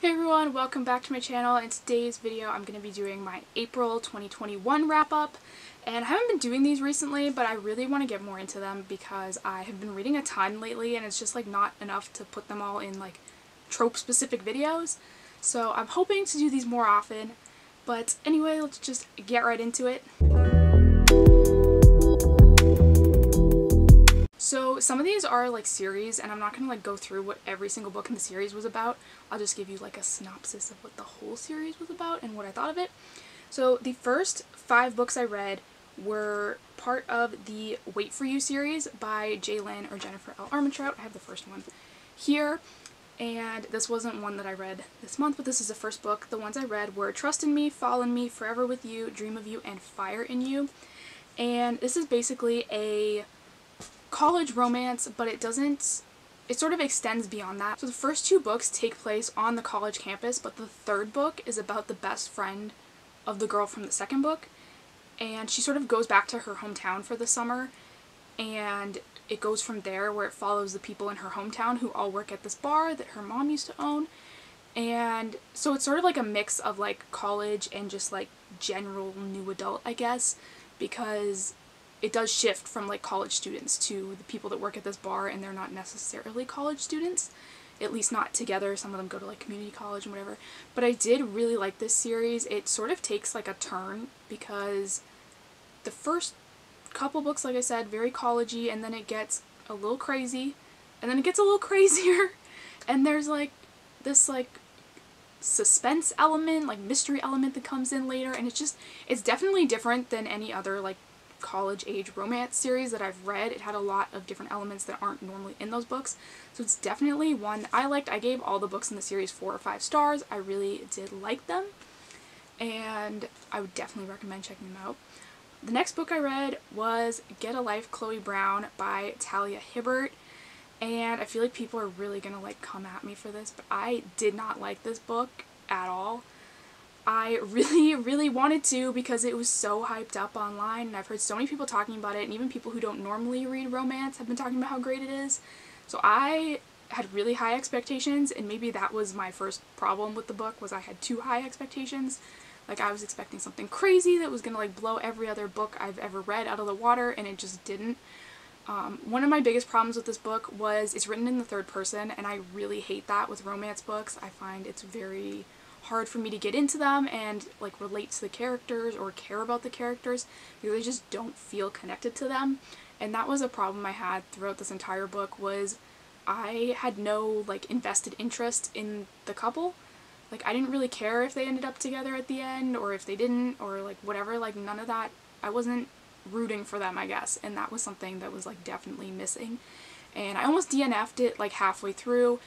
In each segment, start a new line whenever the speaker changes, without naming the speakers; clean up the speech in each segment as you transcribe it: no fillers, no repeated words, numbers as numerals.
Hey everyone, welcome back to my channel. In today's video I'm going to be doing my April 2021 wrap up, and I haven't been doing these recently, but I really want to get more into them because I have been reading a ton lately and it's just like not enough to put them all in like trope specific videos. So I'm hoping to do these more often, but anyway, let's just get right into it. So some of these are like series, and I'm not going to like go through what every single book in the series was about. I'll just give you like a synopsis of what the whole series was about and what I thought of it. So the first 5 books I read were part of the Wait For You series by Jalen or Jennifer L. Armentrout. I have the first one here, and this wasn't one that I read this month, but this is the first book. The ones I read were Trust in Me, Fall in Me, Forever With You, Dream of You, and Fire in You. And this is basically a college romance, but it sort of extends beyond that. So the first 2 books take place on the college campus, but the third book is about the best friend of the girl from the second book, and she sort of goes back to her hometown for the summer, and it goes from there where it follows the people in her hometown who all work at this bar that her mom used to own. And so it's sort of like a mix of like college and just like general new adult, I guess, because it does shift from like college students to the people that work at this bar, and they're not necessarily college students, at least not together. Some of them go to like community college and whatever. But I did really like this series. It sort of takes like a turn because the first couple books, like I said, very collegey, and then it gets a little crazy, and then it gets a little crazier, and there's like this like suspense element, like mystery element that comes in later, and it's definitely different than any other like college age romance series that I've read. It had a lot of different elements that aren't normally in those books, so it's definitely one I liked. I gave all the books in the series 4 or 5 stars. I really did like them, and I would definitely recommend checking them out. The next book I read was Get a Life, Chloe Brown by Talia Hibbert, and I feel like people are really gonna like come at me for this, but I did not like this book at all. I really wanted to because it was so hyped up online, and I've heard so many people talking about it, and even people who don't normally read romance have been talking about how great it is. So I had really high expectations, and maybe that was my first problem with the book, was I had too high expectations. Like I was expecting something crazy that was gonna like blow every other book I've ever read out of the water, and it just didn't. One of my biggest problems with this book was it's written in the third person, and I really hate that with romance books. I find it's very hard for me to get into them and like relate to the characters or care about the characters because I just don't feel connected to them. And that was a problem I had throughout this entire book, was I had no like invested interest in the couple. Like I didn't really care if they ended up together at the end or if they didn't, or like whatever, like none of that. I wasn't rooting for them, I guess, and that was something that was like definitely missing. And I almost DNF'd it like halfway through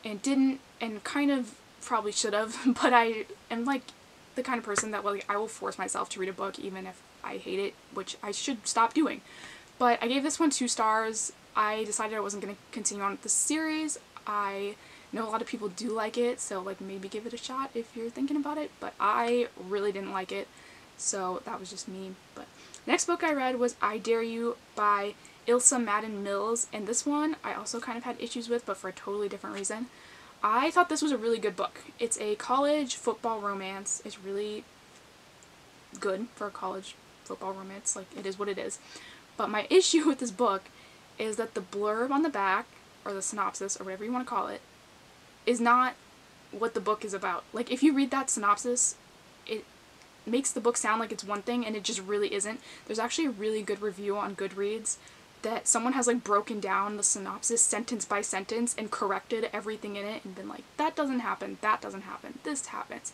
and didn't, and kind of probably should have, but I am like the kind of person that like I will force myself to read a book even if I hate it, which I should stop doing. But I gave this one 2 stars. I decided I wasn't going to continue on with the series. I know a lot of people do like it, so like maybe give it a shot if you're thinking about it, but I really didn't like it, so that was just me. But next book I read was I Dare You by Ilsa Madden Mills, and this one I also kind of had issues with, but for a totally different reason. I thought this was a really good book. It's a college football romance. It's really good for a college football romance. Like, it is what it is. But my issue with this book is that the blurb on the back, or the synopsis, or whatever you want to call it, is not what the book is about. Like, if you read that synopsis, it makes the book sound like it's one thing, and it just really isn't. There's actually a really good review on Goodreads that someone has like broken down the synopsis sentence by sentence and corrected everything in it and been like, that doesn't happen, that doesn't happen, this happens.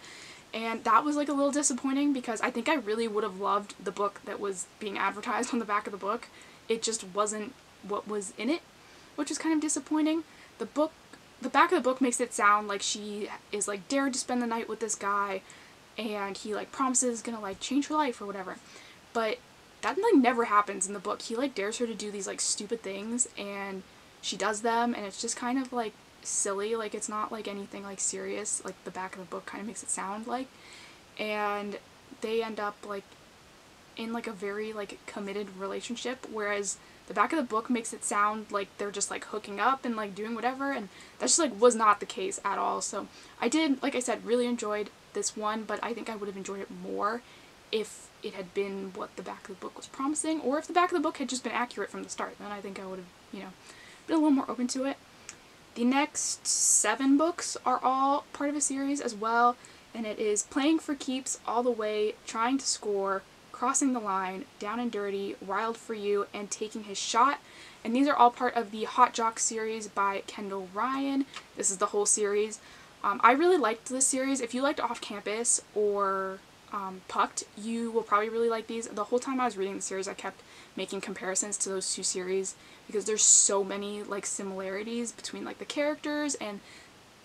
And that was like a little disappointing because I think I really would have loved the book that was being advertised on the back of the book. It just wasn't what was in it, which is kind of disappointing. The back of the book makes it sound like she is like dared to spend the night with this guy, and he like promises gonna like change her life or whatever. But that like never happens in the book. He like dares her to do these like stupid things, and she does them, and it's just kind of like silly. Like it's not like anything like serious like the back of the book kind of makes it sound like. And they end up like in like a very like committed relationship, whereas the back of the book makes it sound like they're just like hooking up and like doing whatever, and that just like was not the case at all. So I did, like I said, really enjoyed this one, but I think I would have enjoyed it more if it had been what the back of the book was promising, or if the back of the book had just been accurate from the start. Then I think I would have, you know, been a little more open to it. The next 7 books are all part of a series as well, and it is Playing for Keeps All the Way, Trying to Score, Crossing the Line, Down and Dirty, Wild for You, and Taking His Shot. And these are all part of the Hot Jock series by Kendall Ryan. This is the whole series. I really liked this series. If you liked Off Campus or Pucked, you will probably really like these. The whole time I was reading the series, I kept making comparisons to those 2 series because there's so many like similarities between like the characters and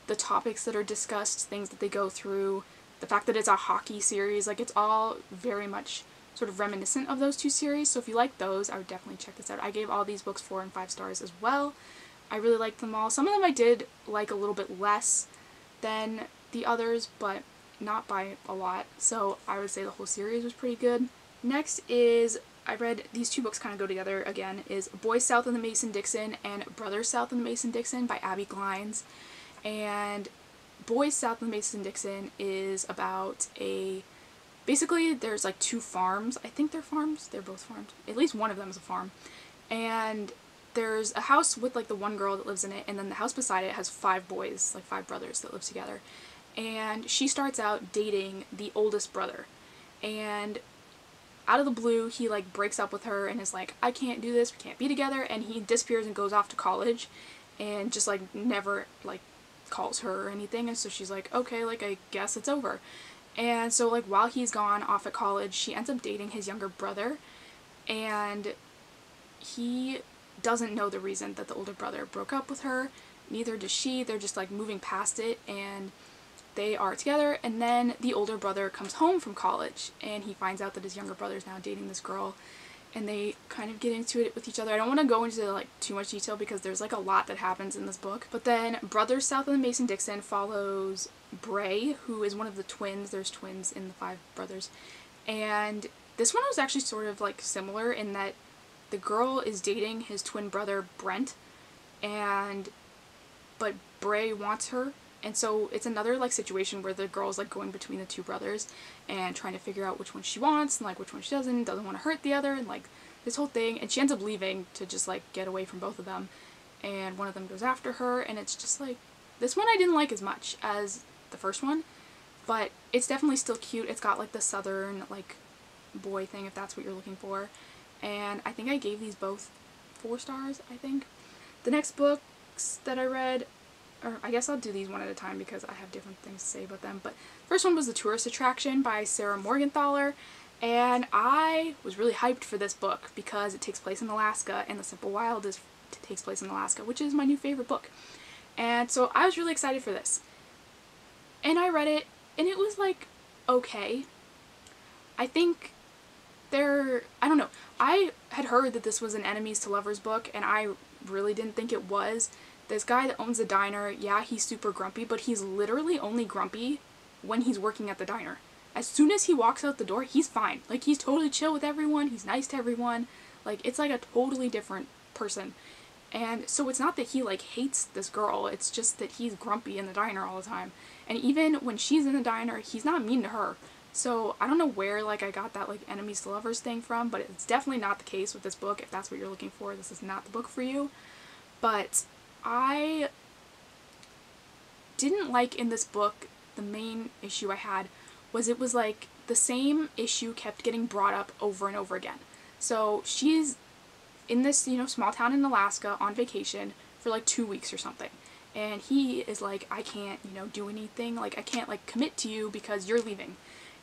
the topics that are discussed, things that they go through, the fact that it's a hockey series, like it's all very much sort of reminiscent of those 2 series. So if you like those, I would definitely check this out. I gave all these books 4 and 5 stars as well. I really liked them all. Some of them I did like a little bit less than the others, but not by a lot. So I would say the whole series was pretty good. Next is, I read, these 2 books kind of go together again, is Boys South of the Mason-Dixon and Brothers South of the Mason-Dixon by Abbi Glines. And Boys South of the Mason-Dixon is about basically there's like 2 farms. I think they're farms. They're both farms. At least one of them is a farm. And there's a house with like the one girl that lives in it, and then the house beside it has 5 boys, like 5 brothers that live together. And she starts out dating the oldest brother. And out of the blue, he like breaks up with her and is like, I can't do this, we can't be together, and he disappears and goes off to college and just like never like calls her or anything. And so she's like, okay, like I guess it's over. And so like while he's gone off at college, she ends up dating his younger brother, and he doesn't know the reason that the older brother broke up with her. Neither does she. They're just like moving past it, and they are together. And then the older brother comes home from college and he finds out that his younger brother is now dating this girl, and they kind of get into it with each other. I don't want to go into like too much detail because there's like a lot that happens in this book. But then Brothers South of the Mason-Dixon follows Bray, who is one of the twins. There's twins in the 5 brothers. And this one was actually sort of like similar in that the girl is dating his twin brother Brent, but Bray wants her. And so it's another like situation where the girl's like going between the 2 brothers and trying to figure out which one she wants and like which one she doesn't want to hurt the other, and like this whole thing. And she ends up leaving to just like get away from both of them, and one of them goes after her. And it's just like, this one I didn't like as much as the first one, but it's definitely still cute. It's got like the southern like boy thing, if that's what you're looking for. And I think I gave these both 4 stars, I think. The next books that I read, or I guess I'll do these one at a time because I have different things to say about them. But first one was The Tourist Attraction by Sarah Morganthaler, and I was really hyped for this book because it takes place in Alaska, and The Simple Wild takes place in Alaska, which is my new favorite book. And so I was really excited for this. And I read it, and it was like, okay. I think I don't know. I had heard that this was an enemies to lovers book, and I really didn't think it was. This guy that owns the diner, yeah, he's super grumpy, but he's literally only grumpy when he's working at the diner. As soon as he walks out the door, he's fine. Like, he's totally chill with everyone, he's nice to everyone. Like, it's like a totally different person. And so it's not that he like hates this girl, it's just that he's grumpy in the diner all the time. And even when she's in the diner, he's not mean to her. So I don't know where like I got that like enemies to lovers thing from, but it's definitely not the case with this book. If that's what you're looking for, this is not the book for you. But I didn't like in this book, the main issue I had was it was like the same issue kept getting brought up over and over again. So she's in this, you know, small town in Alaska on vacation for like 2 weeks or something. And he is like, I can't, you know, do anything. Like, I can't like commit to you because you're leaving.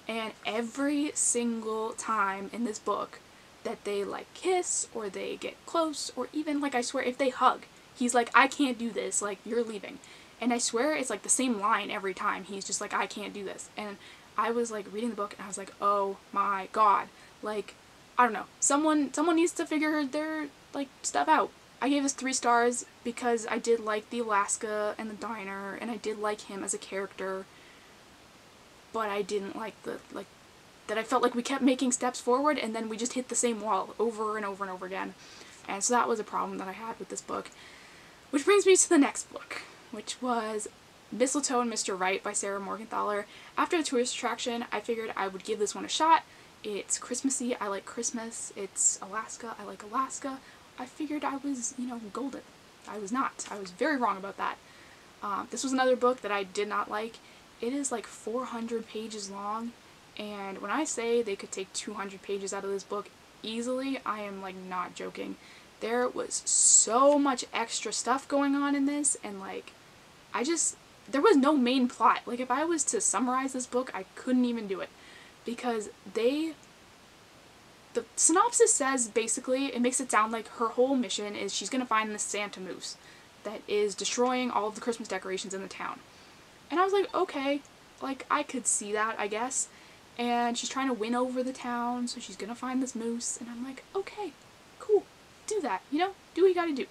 And every single time in this book that they like kiss or they get close, or even like I swear if they hug, he's like, I can't do this, like you're leaving. And I swear it's like the same line every time. He's just like, I can't do this. And I was like reading the book and I was like, oh my god. Like, I don't know. Someone needs to figure their like stuff out. I gave this 3 stars because I did like the Alaska and the diner, and I did like him as a character. But I didn't like that I felt like we kept making steps forward and then we just hit the same wall over and over and over again. And so that was a problem that I had with this book. Which brings me to the next book, which was Mistletoe and Mr Wright by Sarah Morganthaler. After the tourist attraction, I figured I would give this one a shot. It's Christmassy, I like Christmas. It's Alaska, I like Alaska. I figured I was, you know, golden. I was not. I was very wrong about that. This was another book that I did not like. It is like 400 pages long, and when I say they could take 200 pages out of this book easily, I am like not joking. There was so much extra stuff going on in this, and like, there was no main plot. Like, if I was to summarize this book, I couldn't even do it, because the synopsis says, basically, it makes it sound like her whole mission is she's gonna find the Santa Moose that is destroying all of the Christmas decorations in the town. And I was like, okay, like, I could see that, I guess. And she's trying to win over the town, so she's gonna find this moose. And I'm like, okay, cool, do that, you know? Do what you gotta do.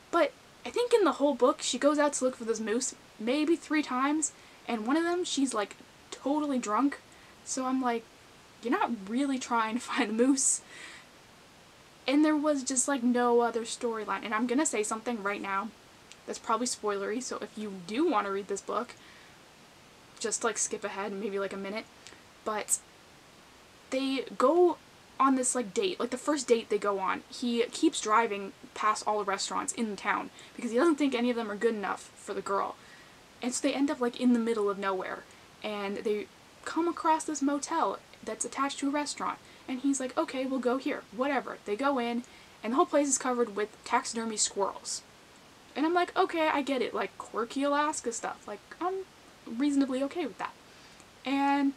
But I think in the whole book, she goes out to look for this moose maybe 3 times, and one of them, she's like totally drunk. So I'm like, you're not really trying to find the moose. And there was just like no other storyline. And I'm gonna say something right now that's probably spoilery, so if you do want to read this book, just like skip ahead maybe like a minute. But they go on this like date, like the first date they go on, he keeps driving past all the restaurants in the town because he doesn't think any of them are good enough for the girl. And so they end up like in the middle of nowhere, and they come across this motel that's attached to a restaurant, and he's like, okay, we'll go here, whatever. They go in, and the whole place is covered with taxidermy squirrels. And I'm like, okay, I get it, like quirky Alaska stuff, like I'm reasonably okay with that. And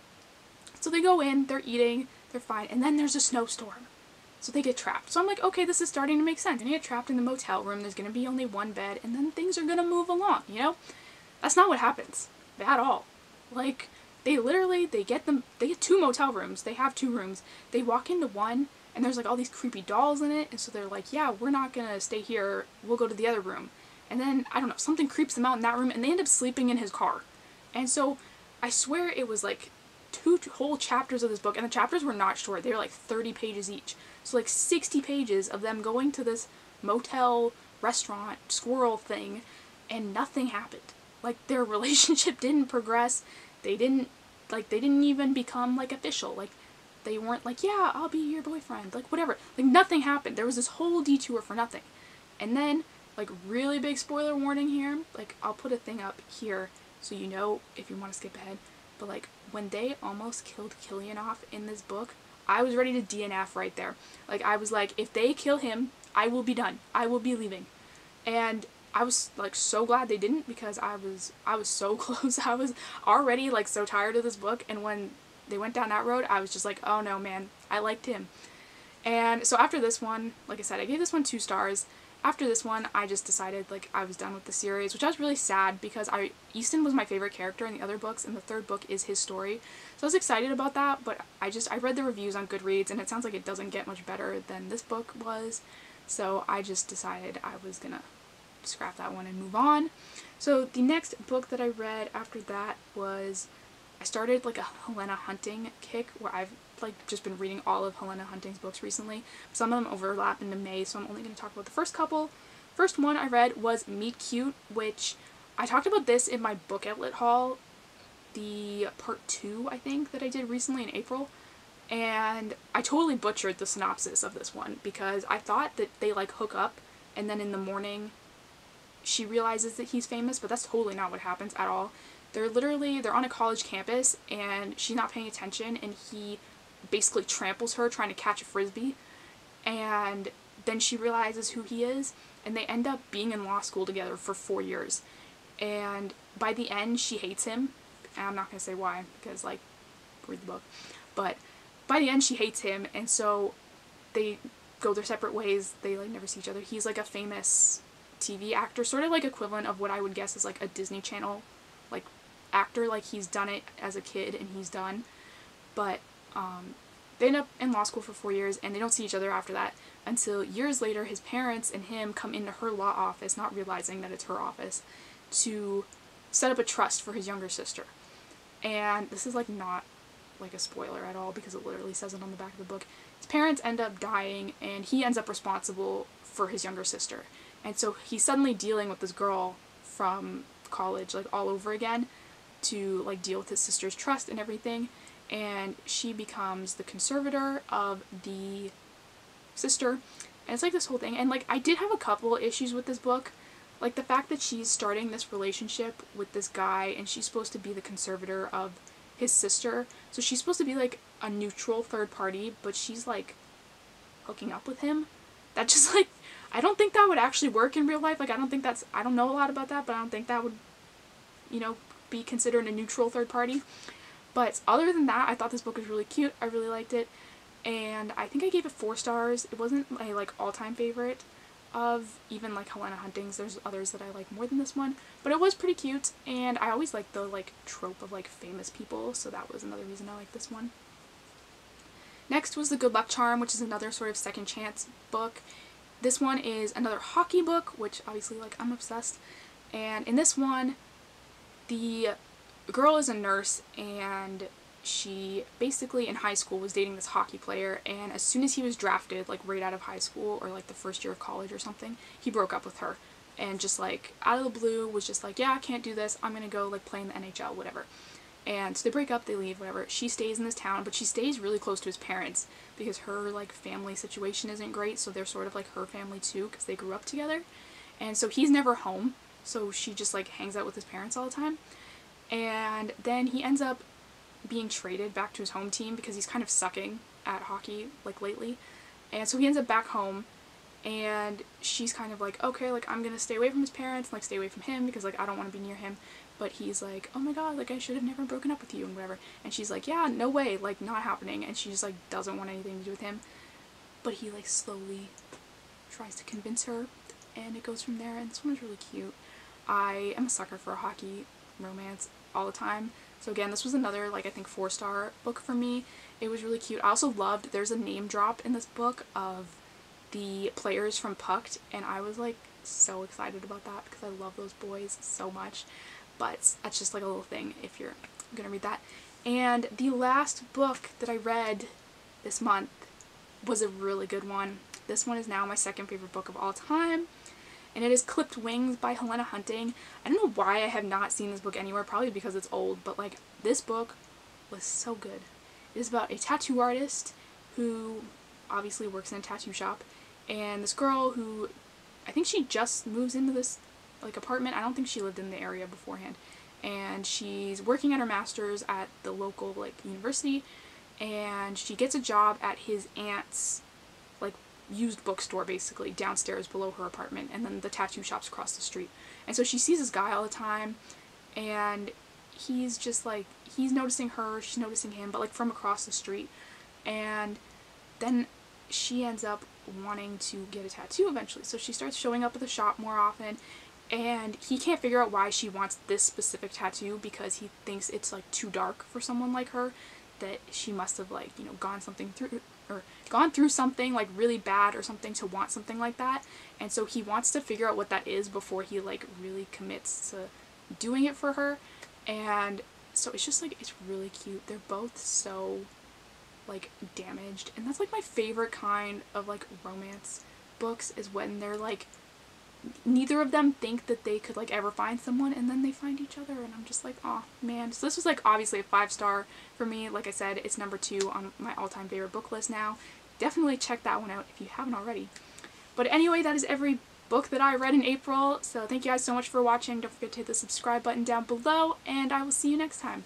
so they go in, they're eating, they're fine, and then there's a snowstorm. So they get trapped. So I'm like, okay, this is starting to make sense. And they get trapped in the motel room, there's gonna be only one bed, and then things are gonna move along, you know? That's not what happens at all. Like, they get 2 motel rooms, they have 2 rooms, they walk into one, and there's like all these creepy dolls in it, and so they're like, yeah, we're not gonna stay here, we'll go to the other room. And then, I don't know, something creeps them out in that room, and they end up sleeping in his car. And so, I swear it was like 2 whole chapters of this book, and the chapters were not short, they were like 30 pages each. So like 60 pages of them going to this motel, restaurant, squirrel thing, and nothing happened. Like, their relationship didn't progress, they didn't even become like official, like they weren't like, yeah, I'll be your boyfriend, like whatever, like nothing happened. There was this whole detour for nothing. And then, like, really big spoiler warning here, like I'll put a thing up here so you know if you want to skip ahead, but like when they almost killed Killian off in this book, I was ready to DNF right there. Like, I was like, if they kill him, I will be done, I will be leaving. And I was like so glad they didn't, because I was so close. I was already like so tired of this book, and when they went down that road, I was just like, oh no man, I liked him. And so after this one, like I said, I gave this one 2 stars. After this one, I just decided like I was done with the series, which I was really sad because Easton was my favorite character in the other books, and the 3rd book is his story. So I was excited about that, but I read the reviews on Goodreads, and it sounds like it doesn't get much better than this book was. So I just decided I was gonna scrap that one and move on. So the next book that I read after that was, I started like a Helena Hunting kick where I've like just been reading all of Helena Hunting's books recently. Some of them overlap into May, so I'm only going to talk about the first couple. First one I read was Meet Cute, which I talked about this in my book outlet haul, the part 2 I think that I did recently in April, and I totally butchered the synopsis of this one because I thought that they like hook up and then in the morning she realizes that he's famous, but that's totally not what happens at all. They're on a college campus, and she's not paying attention, and he basically tramples her trying to catch a frisbee, and then she realizes who he is, and they end up being in law school together for 4 years. And by the end, she hates him, and I'm not going to say why, because, like, read the book, but by the end, she hates him, and so they go their separate ways. They, like, never see each other. He's, like, a famous TV actor, sort of like equivalent of what I would guess is like a Disney Channel like actor, like he's done it as a kid and he's done, but they end up in law school for 4 years, and they don't see each other after that until years later his parents and him come into her law office, not realizing that it's her office, to set up a trust for his younger sister. And this is like not like a spoiler at all because it literally says it on the back of the book. His parents end up dying, and he ends up responsible for his younger sister. And so he's suddenly dealing with this girl from college, like, all over again, to, like, deal with his sister's trust and everything. And she becomes the conservator of the sister. And it's, like, this whole thing. And, like, I did have a couple issues with this book. Like, the fact that she's starting this relationship with this guy, and she's supposed to be the conservator of his sister. So she's supposed to be, like, a neutral third party, but she's, like, hooking up with him. That just, like, I don't think that would actually work in real life. Like, I don't know a lot about that, but I don't think that would, you know, be considered a neutral third party. But other than that, I thought this book was really cute. I really liked it. And I think I gave it 4 stars. It wasn't my, like, all-time favorite of even, like, Helena Hunting's. There's others that I like more than this one. But it was pretty cute. And I always like the, like, trope of, like, famous people. So that was another reason I like this one. Next was The Good Luck Charm, which is another sort of second chance book. This one is another hockey book, which obviously, like, I'm obsessed. And in this one, the girl is a nurse, and she basically in high school was dating this hockey player, and as soon as he was drafted, like, right out of high school or, like, the first year of college or something, he broke up with her. And just, like, out of the blue was just like, yeah, I can't do this. I'm gonna go, like, play in the NHL, whatever. And so they break up, they leave, whatever. She stays in this town, but she stays really close to his parents because her, like, family situation isn't great, so they're sort of like her family too because they grew up together. And so he's never home, so she just, like, hangs out with his parents all the time. And then he ends up being traded back to his home team because he's kind of sucking at hockey, like, lately. And so he ends up back home, and she's kind of like, okay, like, I'm gonna stay away from his parents, like, stay away from him because, like, I don't want to be near him. But he's like, oh my god, like, I should have never broken up with you and whatever. And she's like, yeah, no way, like, not happening. And she just, like, doesn't want anything to do with him. But he, like, slowly tries to convince her, and it goes from there. And this one is really cute. I am a sucker for a hockey romance all the time. So again, this was another, like, I think 4-star book for me. It was really cute. I also loved, there's a name drop in this book of the players from Pucked, and I was, like, so excited about that because I love those boys so much. But that's just, like, a little thing if you're gonna read that. And the last book that I read this month was a really good one. This one is now my second favorite book of all time, and it is Clipped Wings by Helena Hunting. I don't know why I have not seen this book anywhere, probably because it's old, but, like, this book was so good. It is about a tattoo artist who obviously works in a tattoo shop, and this girl who, I think she just moves into this, like, apartment. I don't think she lived in the area beforehand. And she's working at her master's at the local, like, university, and she gets a job at his aunt's, like, used bookstore, basically, downstairs below her apartment, and then the tattoo shop's across the street. And so she sees this guy all the time, and he's just, like, he's noticing her, she's noticing him, but, like, from across the street. And then she ends up wanting to get a tattoo eventually, so she starts showing up at the shop more often. And he can't figure out why she wants this specific tattoo because he thinks it's, like, too dark for someone like her, that she must have, like, you know, gone through something, like, really bad or something to want something like that. And so he wants to figure out what that is before he, like, really commits to doing it for her. And so it's just, like, it's really cute. They're both so, like, damaged. And that's, like, my favorite kind of, like, romance books is when they're, like, neither of them think that they could, like, ever find someone, and then they find each other, and I'm just like, oh man. So this was, like, obviously a 5-star for me. Like I said, it's number 2 on my all-time favorite book list now. Definitely check that one out if you haven't already. But anyway, that is every book that I read in April, so thank you guys so much for watching. Don't forget to hit the subscribe button down below, and I will see you next time.